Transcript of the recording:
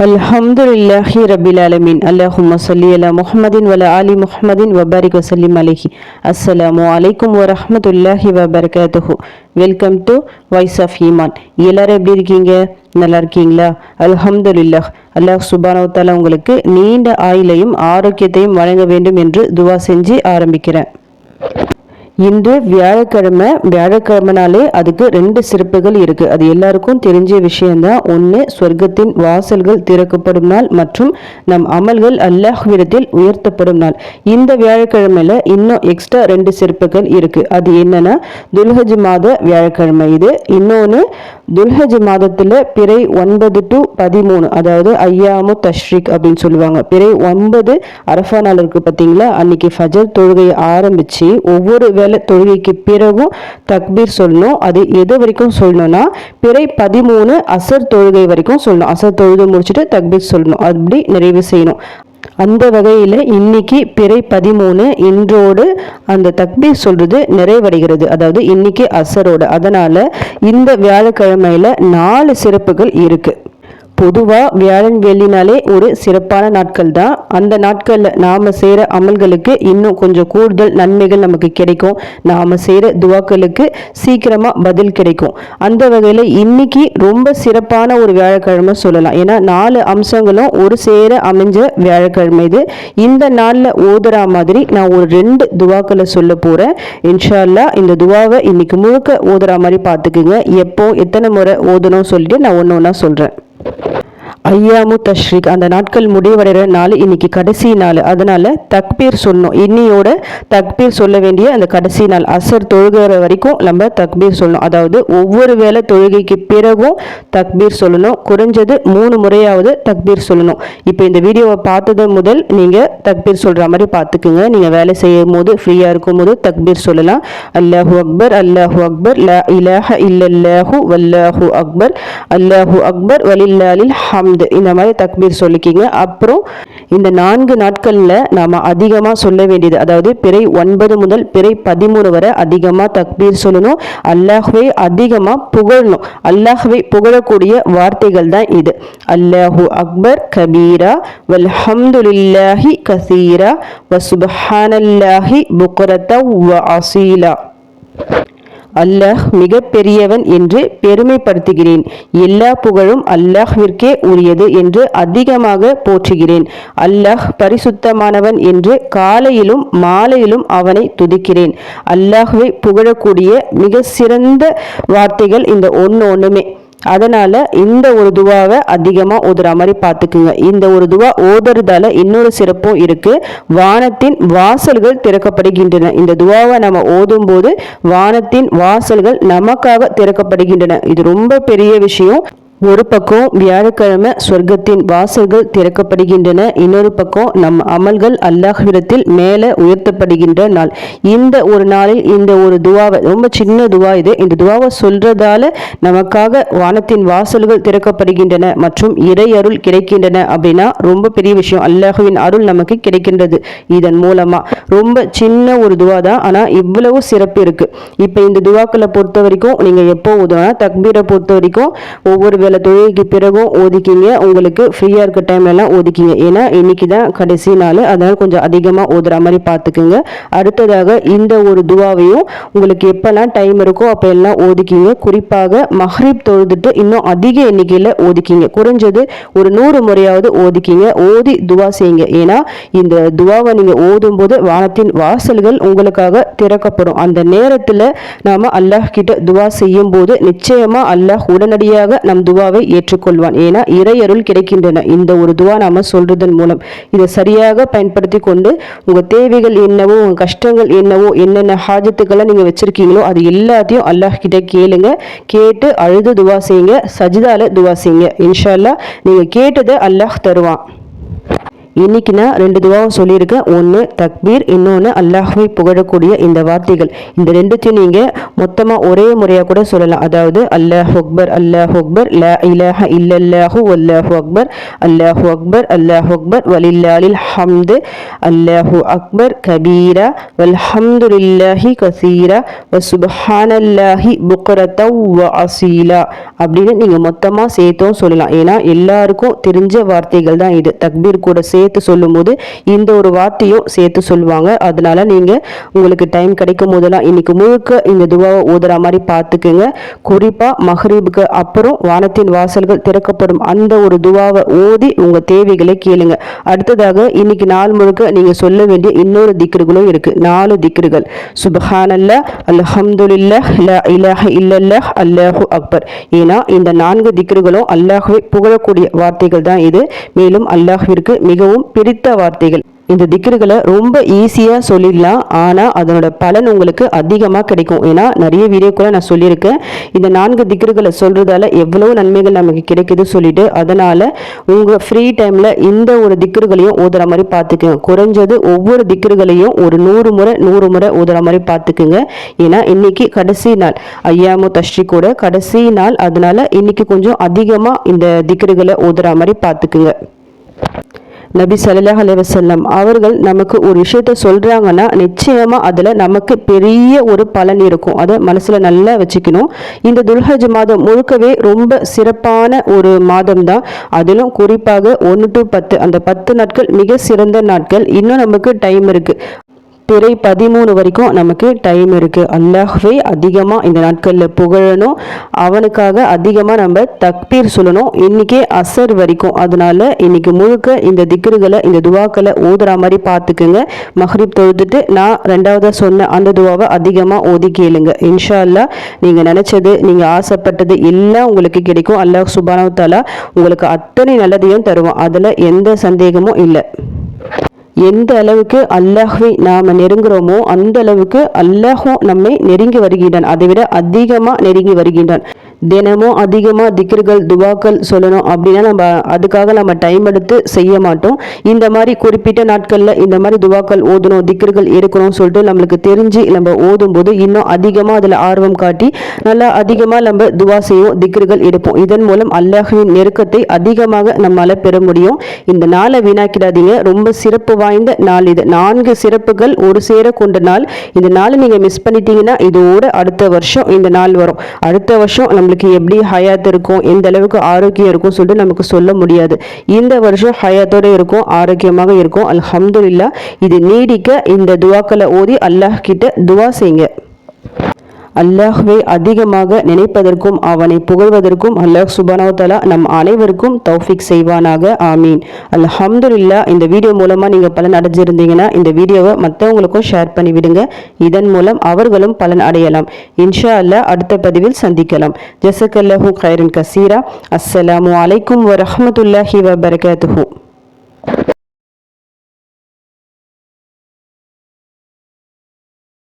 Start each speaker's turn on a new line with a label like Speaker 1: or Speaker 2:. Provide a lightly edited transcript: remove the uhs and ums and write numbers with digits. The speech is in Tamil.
Speaker 1: அல்ஹம்துலில்லாஹி ரபில் ஆலமீன். அல்லாஹும்ம ஸல்லி அலா முஹம்மதின் வல ஆலி முஹம்மதின் வபாரிக் வசல்லிம் அலைஹி. அஸ்ஸலாமு அலைக்கும் வரஹ்மத்துல்லாஹி வபரகாத்துஹு. வெல்கம் டு வாய்ஸ் ஆஃப் ஈமான். எல்லாரும் எப்படி இருக்கீங்க? நல்லா இருக்கீங்களா? அல்ஹம்துலில்லாஹ். அல்லாஹ் சுப்ஹானஹு வ தஆலா உங்களுக்கு நீண்ட ஆயுளையும் ஆரோக்கியத்தையும் வழங்க வேண்டும் என்று துவா செஞ்சு ஆரம்பிக்கிறேன். இன்று வியாழக்கிழமைனாலே அதுக்கு ரெண்டு சிறப்புகள் இருக்கு. அது எல்லாருக்கும் தெரிஞ்ச விஷயம்தான். ஒன்று, சொர்க்கத்தின் வாசல்கள் திறக்கப்படும் நாள் மற்றும் நம் அமல்கள் அல்லாஹ்விடத்தில் உயர்த்தப்படும் நாள். இந்த வியாழக்கிழமையில இன்னும் எக்ஸ்ட்ரா ரெண்டு சிறப்புகள் இருக்கு. அது என்னன்னா, துல்ஹஜ் மாத வியாழக்கிழமை இது. இன்னொன்று, துல்ஹஜ் மாதத்துல பிறை 9 to 13, அதாவது ஐயாமு தஷ்ரிக் அப்படின்னு சொல்லுவாங்க. பிறை 9 அரஃபா நாள் இருக்கு பார்த்தீங்களா, அன்னைக்கு ஃபஜர் தொழுகையை ஆரம்பிச்சு ஒவ்வொரு வேலை தொழுகைக்கு பிறகும் தக்பீர் சொல்லணும். அது எது வரைக்கும் சொல்லணும்னா, பிறை 13 அசர் தொழுகை வரைக்கும் சொல்லணும். அசர் தொழுகை முடிச்சுட்டு தக்பீர் சொல்லணும். அப்படி நிறைவு செய்யணும். அந்த வகையில் இன்னைக்கு பிறை 13, இன்றோடு அந்த தக்பீர் சொல்றது நிறைவடைகிறது. அதாவது இன்னைக்கு அசரோட. அதனால இந்த வியாழக்கிழமையில 4 சிறப்புகள் இருக்கு. பொதுவாக வியாழன் வெள்ளினாலே ஒரு சிறப்பான நாட்கள் தான். அந்த நாட்களில் நாம் செய்கிற அமல்களுக்கு இன்னும் கொஞ்சம் கூடுதல் நன்மைகள் நமக்கு கிடைக்கும். நாம் செய்கிற துவாக்களுக்கு சீக்கிரமாக பதில் கிடைக்கும். அந்த வகையில் இன்னைக்கு ரொம்ப சிறப்பான ஒரு வியாழக்கிழமை சொல்லலாம். ஏன்னா 4 அம்சங்களும் ஒரு சேர அமைஞ்ச வியாழக்கிழமை இது. இந்த நாளில் ஓதுறா மாதிரி நான் ஒரு 2 துவாக்களை சொல்ல போகிறேன். இன்ஷா அல்லாஹ் இந்த துவாவை இன்னைக்கு முழுக்க ஓதுறா மாதிரி பார்த்துக்குங்க. எப்போ எத்தனை முறை ஓதணும் சொல்லிட்டு நான் ஒன்று ஒன்றா சொல்கிறேன். ஐயாமு தஷ்ரிக், அந்த நாட்கள் முடிவடைகிற நாள் இன்னைக்கு கடைசி நாள். அதனால தக்பீர் சொல்லணும். இன்னையோட தக்பீர் சொல்ல வேண்டிய அந்த கடைசி நாள். அசர் தொழுகிற வரைக்கும் நம்ம தக்பீர் சொல்லணும். அதாவது ஒவ்வொரு வேளை தொழுகைக்கு பிறகும் தக்பீர் சொல்லணும். குறைஞ்சது 3 முறையாவது தக்பீர் சொல்லணும். இப்போ இந்த வீடியோவை பார்த்தது முதல் நீங்கள் தக்பீர் சொல்கிற மாதிரி பார்த்துக்குங்க. நீங்கள் வேலை செய்யும் போது ஃப்ரீயாக இருக்கும் போது தக்பீர் சொல்லலாம். அல்லாஹு அக்பர், அல்லாஹு அக்பர், லா இலாஹ இல்லல்லாஹு வல்லாஹு அக்பர், அல்லாஹு அக்பர் வலில்லாஹில் ஹம்த். இந்த மாதிரி தக்பீர் சொல்லிக்கிங்க. அப்புறம் இந்த 4 நாட்கள்ல நாம அதிகமா சொல்ல வேண்டியது, அதாவது பிறை 9 முதல் பிறை 13 வரை அதிகமா தக்பீர் சொல்லணும். அல்லாஹ்வை அதிகமா புகழணும். அல்லாஹ்வை புகழக்கூடிய வார்த்தைகள் தான் இது. அல்லாஹு அக்பர் கபீரா வல்ஹம்துலில்லாஹி கஸீரா வசுப்ஹானல்லாஹி புக்ரத வ அசீலா. அல்லாஹ் மிக பெரியவன் என்று பெருமைப்படுத்துகிறேன். எல்லா புகழும் அல்லாஹ்விற்கே உரியது என்று அதிகமாக போற்றுகிறேன். அல்லாஹ் பரிசுத்தமானவன் என்று காலையிலும் மாலையிலும் அவனை துதிக்கிறேன். அல்லாஹ்வை புகழக்கூடிய மிக சிறந்த வார்த்தைகள் இந்த ஒன்றுமே. அதனால இந்த ஒரு துவாவை அதிகமா ஓதுற மாதிரி பார்த்துக்குங்க. இந்த ஒரு துவா ஓதுறதால இன்னொரு சிறப்பும் இருக்கு. வானத்தின் வாசல்கள் திறக்கப்படுகின்றன. இந்த துவாவை நம்ம ஓதும் போது வானத்தின் வாசல்கள் நமக்காக திறக்கப்படுகின்றன. இது ரொம்ப பெரிய விஷயம். ஒரு பக்கம் வியாழக்கிழமை சொர்க்கத்தின் வாசல்கள் திறக்கப்படுகின்றன. இன்னொரு பக்கம் நம்ம அமல்கள் அல்லாஹ்விடத்தில் மேலே உயர்த்தப்படுகின்ற நாள். இந்த ஒரு நாளில் இந்த ஒரு துவாவை, ரொம்ப சின்ன துவா இது, இந்த துவாவை சொல்றதால நமக்காக வானத்தின் வாசல்கள் திறக்கப்படுகின்றன மற்றும் இறை அருள் கிடைக்கின்றன அப்படின்னா ரொம்ப பெரிய விஷயம். அல்லாஹ்வின் அருள் நமக்கு கிடைக்கின்றது இதன் மூலமா. ரொம்ப சின்ன ஒரு துவா தான், ஆனா இவ்வளவு சிறப்பு இருக்கு. இப்போ இந்த துவாக்களை பொறுத்த வரைக்கும் நீங்க எப்போ ஓதுனா, தக்பீரை பொறுத்த வரைக்கும் ஒவ்வொரு வேலை தொழுகைக்கு பிறகும் ஓதிக்கிங்க. உங்களுக்கு ஃப்ரீயா இருக்க டைம்ல எல்லாம் ஓதிக்கிங்க. ஏன்னா இன்னைக்கு தான் கடைசி நாள். அதனால கொஞ்சம் அதிகமா ஓதுற மாதிரி பார்த்துக்குங்க. அடுத்ததாக இந்த ஒரு துவாவையும் உங்களுக்கு எப்பெல்லாம் டைம் இருக்கோ அப்ப எல்லாம் ஓதிக்கிங்க. குறிப்பாக மஹ்ரிப் தொழுதுட்டு இன்னும் அதிக எண்ணிக்கையில ஓதிக்கிங்க. குறைஞ்சது ஒரு 100 முறையாவது ஓதிக்கிங்க. ஓதி துவா செய்யுங்க. ஏன்னா இந்த துவாவை நீங்க ஓதும் போது வானத்தின் வாசல்கள் உங்களுக்காக திறக்கப்படும். அந்த நேரத்துல நாம அல்லாஹ் கிட்ட துவா செய்யும் போது நிச்சயமா அல்லாஹ் உடனடியாக நம் துவாவை ஏற்றுக்கொள்வான். ஏன்னா இறை அருள் கிடைக்கின்றன இந்த ஒரு துவா நாம சொல்றதன் மூலம். இதை சரியாக பயன்படுத்தி கொண்டு உங்க தேவைகள் என்னவோ, உங்க கஷ்டங்கள் என்னவோ, என்னென்ன ஹாஜத்துக்களை நீங்க வச்சிருக்கீங்களோ அது எல்லாத்தையும் அல்லாஹ் கிட்ட கேளுங்க. கேட்டு அழுது துவா செய்யுங்க. சஜிதால துவா செய்யுங்க. இன்ஷா அல்லாஹ் நீங்க கேட்டதை அல்லாஹ் தருவான். இன்னைக்கு நான் 2 துவாவை சொல்லியிருக்கேன். ஒன்று தக்பீர், இன்னொன்று அல்லாஹ்வை புகழக்கூடிய இந்த வார்த்தைகள். இந்த ரெண்டுத்தையும் நீங்கள் மொத்தமாக ஒரே முறையாக கூட சொல்லலாம். அதாவது அல்லாஹு அக்பர் அல்லாஹு அக்பர் லா இலாஹ இல்லல்லாஹு வல்லாஹு அக்பர் அல்லாஹு அக்பர் அல்லாஹு அக்பர் வலில்லாஹில் ஹம்து அல்லாஹு அக்பர் கபீரா வல்ஹம்துலில்லாஹி கசீரா வசுப்ஹானல்லாஹி புக்ரத்தவ் வ அசீலா அப்படின்னு நீங்கள் மொத்தமாக சேர்த்தும் சொல்லலாம். ஏன்னா எல்லாருக்கும் தெரிஞ்ச வார்த்தைகள் தான் இது. தக்பீர் கூட சேர்த்து சொல்லும்போது இந்த ஒரு வார்த்தையும் சேர்த்து சொல்லுவாங்க. அதனால நீங்க உங்களுக்கு டைம் கிடைக்கும் போதெல்லாம் இன்னைக்கு முழுக்க இந்த துவாவை ஓதுற மாதிரி பார்த்துக்குங்க. குறிப்பா மஹ்ரிபுக்கு அப்புறம் வானத்தின் வாசல்கள் திறக்கப்படும் அந்த ஒரு துவாவை ஓதி உங்க தேவைகளை கேளுங்க. அடுத்ததாக இன்னைக்கு நாள் முழுக்க நீங்க சொல்ல வேண்டிய இன்னொரு திக்ருகளும் இருக்கு. 4 திக்ருகள். சுப்ஹானல்லாஹ், அல்ஹம்துலில்லாஹ், லா இலாஹ இல்லல்லாஹ், அல்லாஹு அக்பர். ஏன்னா இந்த 4 திக்ருகளும் அல்லாஹ்வை புகழக்கூடிய வார்த்தைகள் தான் இது. மேலும் அல்லாஹ்விற்கு மிகவும் பிடித்த வார்த்தைகள். இந்த திக்ருகளை ரொம்ப ஈஸியாக சொல்லிடலாம், ஆனால் அதனோட பலன் உங்களுக்கு அதிகமாக கிடைக்கும். ஏன்னா நிறைய வீடியோக்குள்ள நான் சொல்லியிருக்கேன் இந்த 4 திக்ருகளை சொல்றதால எவ்வளவு நன்மைகள் நமக்கு கிடைக்குது சொல்லிட்டு. அதனால உங்க ஃப்ரீ டைம்ல இந்த ஒரு திக்ருகளையும் ஓதுற மாதிரி பார்த்துக்குங்க. குறைஞ்சது ஒவ்வொரு திக்ருகளையும் ஒரு 100 முறை ஓதுற மாதிரி பார்த்துக்குங்க. ஏன்னா இன்னைக்கு கடைசி நாள், ஐயாமு தஷ்ரிக்கோட கடைசி நாள். அதனால இன்னைக்கு கொஞ்சம் அதிகமாக இந்த திக்ருகளை ஓதுற மாதிரி பார்த்துக்குங்க. நபி ஸல்லல்லாஹு அலைஹி வஸல்லம் அவர்கள் நமக்கு ஒரு விஷயத்த சொல்றாங்கன்னா நிச்சயமா அதுல நமக்கு பெரிய ஒரு பலன் இருக்கும். அதை மனசுல நல்லா வச்சுக்கணும். இந்த துல்ஹஜ் மாதம் முழுக்கவே ரொம்ப சிறப்பான ஒரு மாதம் தான். அதிலும் குறிப்பாக 1 to 10 அந்த 10 நாட்கள் மிக சிறந்த நாட்கள். இன்னும் நமக்கு டைம் இருக்கு. பிறை 13 வரைக்கும் நமக்கு டைம் இருக்கு. அல்லாஹ்வை அதிகமா இந்த நாட்கள்ல புகழணும். அவனுக்காக அதிகமா நம்ம தக்பீர் சொல்லணும். இன்னைக்கே அசர் வரைக்கும். அதனால இன்னைக்கு முழுக்க இந்த திக்ருகளை இந்த துவாக்களை ஓதுற மாதிரி பார்த்துக்குங்க. மஹ்ரிப் தொழுதுட்டு நான் 2வதா சொன்ன அந்த துவாவை அதிகமா ஓதி கேளுங்க. இன்ஷா அல்லாஹ் நீங்க நினைச்சது, நீங்க ஆசைப்பட்டது எல்லாம் உங்களுக்கு கிடைக்கும். அல்லாஹ் சுப்ஹானஹு வ தஆலா உங்களுக்கு அத்தனை நல்லதையும் தருவான். அதுல எந்த சந்தேகமும் இல்லை. எந்த அளவுக்கு அல்லாஹ்வை நாம நெருங்குறோமோ அந்த அளவுக்கு அல்லாஹும் நம்மை நெருங்கி வருகின்றான். அதை விட அதிகமா நெருங்கி வருகின்றான். தினமும் அதிகமாக திக்ருகள் துவாக்கள் சொல்லணும் அப்படின்னா நம்ம அதுக்காக நம்ம டைம் எடுத்து செய்ய மாட்டோம். இந்த மாதிரி குறிப்பிட்ட நாட்களில் இந்த மாதிரி துவாக்கள் ஓதணும், திக்ருகள் எடுக்கணும்னு சொல்லிட்டு நம்மளுக்கு தெரிஞ்சு நம்ம ஓதும் போது இன்னும் அதிகமாக அதில் ஆர்வம் காட்டி நல்லா அதிகமாக நம்ம துவா செய்வோம், திக்ருகள் எடுப்போம். இதன் மூலம் அல்லாஹ்வின் நெருக்கத்தை அதிகமாக நம்மளால பெற முடியும். இந்த நாளை வீணாக்கிடாதீங்க. ரொம்ப சிறப்பு வாய்ந்த நாள் இது. 4 சிறப்புகள் ஒரு சேர கொண்ட நாள். இந்த நாளை நீங்க மிஸ் பண்ணிட்டீங்கன்னா இதோட அடுத்த வருஷம் இந்த நாள் வரும். அடுத்த வருஷம் நம்மளுக்கு எப்படி ஹயாத் இருக்கும், எந்த அளவுக்கு ஆரோக்கியம் இருக்கும் சொல்லிட்டு நமக்கு சொல்ல முடியாது. இந்த வருஷம் ஹயாத்தோட இருக்கும், ஆரோக்கியமாக இருக்கும். அல்ஹம்துலில்லாஹ். இது நீடிக்க இந்த துவாக்களை ஓதி அல்லாஹ் கிட்ட துவா செய்யுங்க. அல்லாஹ்வை அதிகமாக நினைப்பதற்கும் அவனை புகழ்வதற்கும் அல்லாஹ் சுப்ஹானஹு வ தஆலா நம் அனைவருக்கும் தௌஃபீக் செய்வானாக. ஆமீன். அல்ஹம்துலில்லாஹ். இந்த வீடியோ மூலமா நீங்க பலன் அடைஞ்சிருந்தீங்கன்னா இந்த வீடியோவை மற்றவங்களுக்கும் ஷேர் பண்ணி விடுங்க. இதன் மூலம் அவர்களும் பலன் அடையலாம். இன்ஷா அல்லாஹ் அடுத்த பதிவில் சந்திக்கலாம். ஜஸக்கல்லாஹு கைரன் கசீரா. அஸ்ஸலாமு அலைக்கும் வ ரஹ்மத்துல்லாஹி வ பரகாத்துஹு.